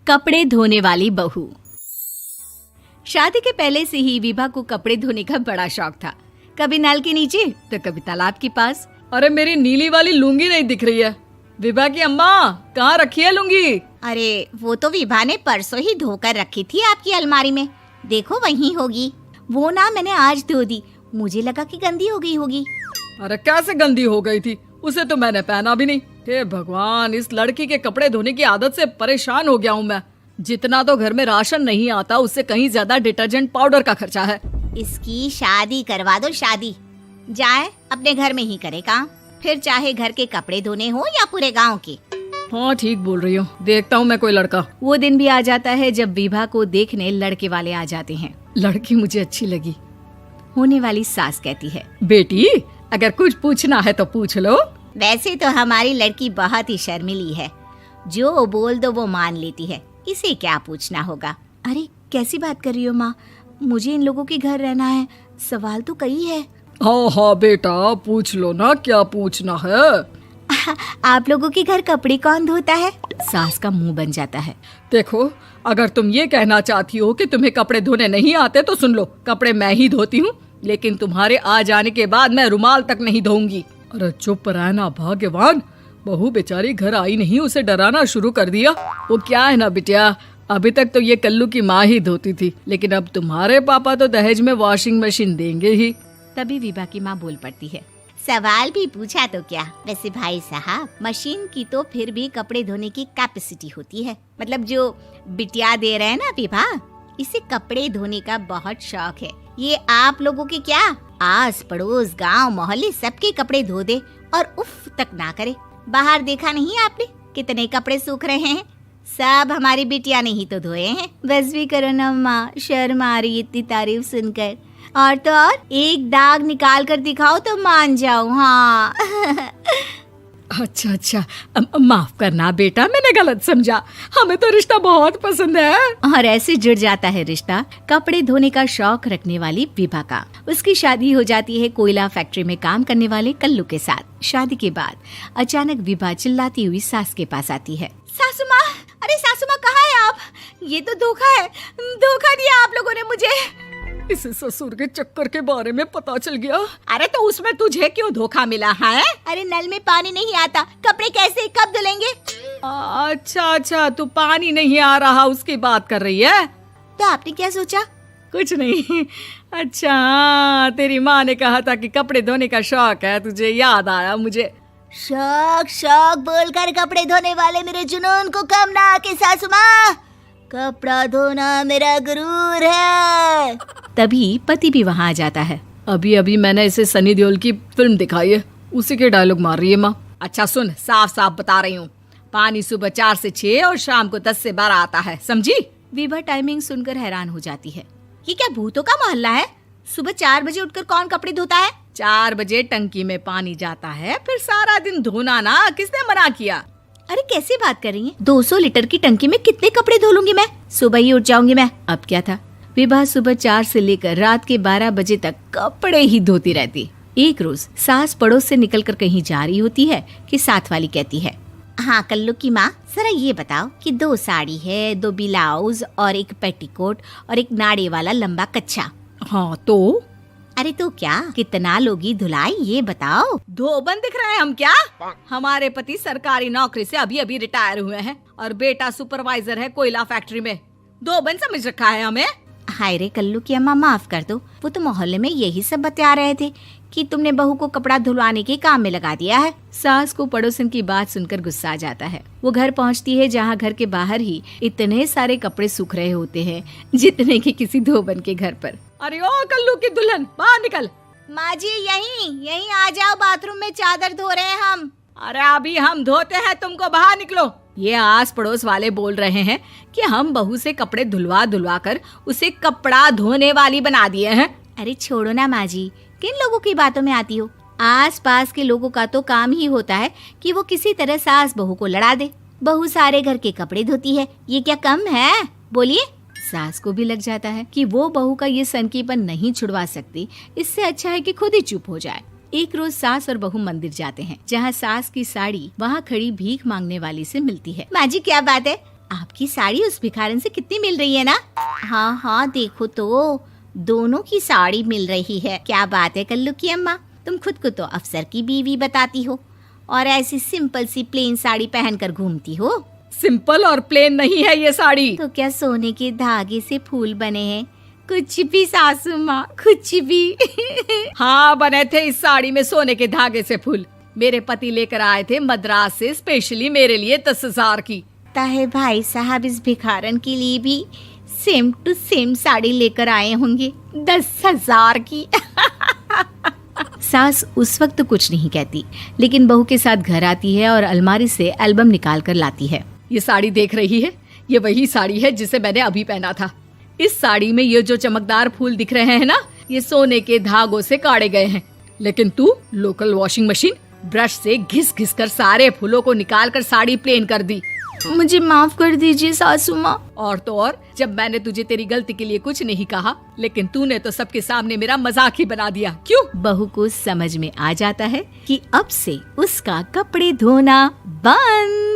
कपड़े धोने वाली बहू। शादी के पहले से ही विभा को कपड़े धोने का बड़ा शौक था। कभी नल के नीचे तो कभी तालाब के पास। अरे मेरी नीली वाली लुंगी नहीं दिख रही है। विभा की अम्मा, कहाँ रखी है लुंगी? अरे वो तो विभा ने परसों ही धोकर रखी थी आपकी अलमारी में, देखो वहीं होगी। वो ना मैंने आज धो दी, मुझे लगा कि गंदी हो गई होगी। अरे कैसे गंदी हो गई थी? उसे तो मैंने पहना भी नहीं। हे भगवान, इस लड़की के कपड़े धोने की आदत से परेशान हो गया हूँ मैं। जितना तो घर में राशन नहीं आता, उससे कहीं ज्यादा डिटर्जेंट पाउडर का खर्चा है। इसकी शादी करवा दो, शादी जाए अपने घर में ही करे काम, फिर चाहे घर के कपड़े धोने हो या पूरे गांव के। हाँ ठीक बोल रही हूँ, देखता हूँ मैं कोई लड़का। वो दिन भी आ जाता है जब विभा को देखने लड़के वाले आ जाते हैं। लड़की मुझे अच्छी लगी। होने वाली सास कहती है, बेटी अगर कुछ पूछना है तो पूछ लो। वैसे तो हमारी लड़की बहुत ही शर्मीली है, जो बोल दो वो मान लेती है, इसे क्या पूछना होगा। अरे कैसी बात कर रही हो माँ, मुझे इन लोगों के घर रहना है, सवाल तो कई है। हाँ हाँ बेटा, पूछ लो ना, क्या पूछना है। आप लोगों के घर कपड़े कौन धोता है? सास का मुंह बन जाता है। देखो, अगर तुम ये कहना चाहती हो कि तुम्हें कपड़े धोने नहीं आते तो सुन लो, कपड़े मैं ही धोती हूँ, लेकिन तुम्हारे आ जाने के बाद मैं रुमाल तक नहीं धोऊंगी। अरे चुप रहना भाग्यवान, बहू बेचारी घर आई नहीं, उसे डराना शुरू कर दिया। वो क्या है ना बिटिया, अभी तक तो ये कल्लू की माँ ही धोती थी, लेकिन अब तुम्हारे पापा तो दहेज में वॉशिंग मशीन देंगे ही। तभी विभा की माँ बोल पड़ती है, सवाल भी पूछा तो क्या। वैसे भाई साहब, मशीन की तो फिर भी कपड़े धोने की कैपेसिटी होती है। मतलब जो बिटिया दे रहे हैं ना विभा, इसे कपड़े धोने का बहुत शौक है। ये आप लोगों के क्या, आस पड़ोस गांव मोहल्ले सबके कपड़े धो दे और उफ तक ना करे। बाहर देखा नहीं आपने कितने कपड़े सूख रहे हैं? सब हमारी बिटिया ने ही तो धोए हैं। बस भी करो ना माँ, शर्म आ रही इतनी तारीफ सुनकर। और तो और एक दाग निकाल कर दिखाओ तो मान जाओ। हाँ अच्छा, माफ करना बेटा, मैंने गलत समझा। हमें तो रिश्ता बहुत पसंद है। और ऐसे जुड़ जाता है रिश्ता कपड़े धोने का शौक रखने वाली विभा का। उसकी शादी हो जाती है कोयला फैक्ट्री में काम करने वाले कल्लू के साथ। शादी के बाद अचानक विभा चिल्लाती हुई सास के पास आती है। सासू माँ, अरे सासू माँ कहाँ है आप? ये तो धोखा है, धोखा दिया आप लोगों ने मुझे। इसे ससुर के चक्कर के बारे में पता चल गया। अरे तो उसमें तुझे क्यों धोखा मिला है? अरे नल में पानी नहीं आता, कपड़े कैसे कब धुलेंगे? अच्छा, तू पानी नहीं आ रहा उसकी बात कर रही है। तो आपने क्या सोचा? कुछ नहीं। अच्छा, तेरी माँ ने कहा था कि कपड़े धोने का शौक है तुझे, याद आया मुझे। शौक बोलकर कपड़े धोने वाले मेरे जुनून को कम ना आके सासू माँ, कपड़ा धोना मेरा गुरूर है। तभी पति भी वहाँ आ जाता है। अभी मैंने इसे सनी देओल की फिल्म दिखाई है, उसी के डायलॉग मार रही है माँ। अच्छा सुन, साफ साफ बता रही हूँ, पानी सुबह 4 से 6 और शाम को 10 से 12 आता है, समझी? विभा टाइमिंग सुनकर हैरान हो जाती है। ये क्या भूतों का मोहल्ला है? सुबह 4 बजे उठकर कौन कपड़े धोता है? 4 बजे टंकी में पानी जाता है, फिर सारा दिन धोना ना, किसने मना किया? अरे कैसी बात कर रही हैं? 200 लीटर की टंकी में कितने कपड़े धो लूंगी मैं? सुबह ही उठ जाऊंगी मैं। अब क्या था, विभा सुबह 4 से लेकर रात के 12 बजे तक कपड़े ही धोती रहती। एक रोज सास पड़ोस से निकलकर कहीं जा रही होती है कि साथ वाली कहती है, हाँ कल्लू की माँ, जरा ये बताओ कि 2 साड़ी है, 2 ब्लाउज और एक पेटीकोट और एक नाड़े वाला लंबा कच्छा। हाँ तो? अरे तो क्या, कितना लोगी धुलाई ये बताओ। धोबन दिख रहे हैं हम क्या? हमारे पति सरकारी नौकरी से अभी रिटायर हुए हैं और बेटा सुपरवाइजर है कोयला फैक्ट्री में। धोबन समझ रखा है हमें? हाय रे कल्लू की अम्मा, माफ कर दो, वो तो मोहल्ले में यही सब बता रहे थे कि तुमने बहू को कपड़ा धुलवाने के काम में लगा दिया है। सास को पड़ोसन की बात सुनकर गुस्सा आ जाता है। वो घर पहुंचती है जहां घर के बाहर ही इतने सारे कपड़े सूख रहे होते हैं जितने कि किसी धोबन के घर पर। अरे ओ कल्लू की दुल्हन, बाहर निकल। माँ जी यहीं आ जाओ, बाथरूम में चादर धो रहे हैं हम। अरे अभी हम धोते हैं, तुमको बाहर निकलो। ये आस पड़ोस वाले बोल रहे हैं कि हम बहू से कपड़े धुलवा कर उसे कपड़ा धोने वाली बना दिए हैं। अरे छोड़ो ना माँ जी, किन लोगों की बातों में आती हो? आस पास के लोगों का तो काम ही होता है कि वो किसी तरह सास बहू को लड़ा दे। बहू सारे घर के कपड़े धोती है, ये क्या कम है? बोलिए। सास को भी लग जाता है कि वो बहू का ये सनकीपन नहीं छुड़वा सकती, इससे अच्छा है कि खुद ही चुप हो जाए। एक रोज सास और बहू मंदिर जाते हैं, जहाँ सास की साड़ी वहाँ खड़ी भीख मांगने वाली से मिलती है। माँ जी क्या बात है, आपकी साड़ी उस भिखारन से कितनी मिल रही है ना? हाँ हाँ देखो तो, दोनों की साड़ी मिल रही है। क्या बात है कल्लू की अम्मा, तुम खुद को तो अफसर की बीवी बताती हो और ऐसी सिंपल सी प्लेन साड़ी पहनकर घूमती हो। सिंपल और प्लेन नहीं है ये साड़ी। तो क्या सोने के धागे से फूल बने हैं? कुछ भी सासू माँ, कुछ भी। हाँ बने थे इस साड़ी में सोने के धागे से फूल। मेरे पति लेकर आए थे मद्रास से स्पेशली मेरे लिए 10,000 की। ताहे भाई साहब इस भिखारन के लिए भी सेम टू सेम साड़ी लेकर आए होंगे 10,000 की। सास उस वक्त तो कुछ नहीं कहती, लेकिन बहू के साथ घर आती है और अलमारी से एल्बम निकाल कर लाती है। ये साड़ी देख रही है, ये वही साड़ी है जिसे मैंने अभी पहना था। इस साड़ी में ये जो चमकदार फूल दिख रहे हैं ना, ये सोने के धागों से काढ़े गए हैं। लेकिन तू लोकल वॉशिंग मशीन ब्रश से घिस घिस कर सारे फूलों को निकाल कर साड़ी प्लेन कर दी। मुझे माफ कर दीजिए सासू माँ। और तो और, जब मैंने तुझे तेरी गलती के लिए कुछ नहीं कहा, लेकिन तूने तो सबके सामने मेरा मजाक ही बना दिया। क्यों? बहू को समझ में आ जाता है कि अब से उसका कपड़े धोना बंद।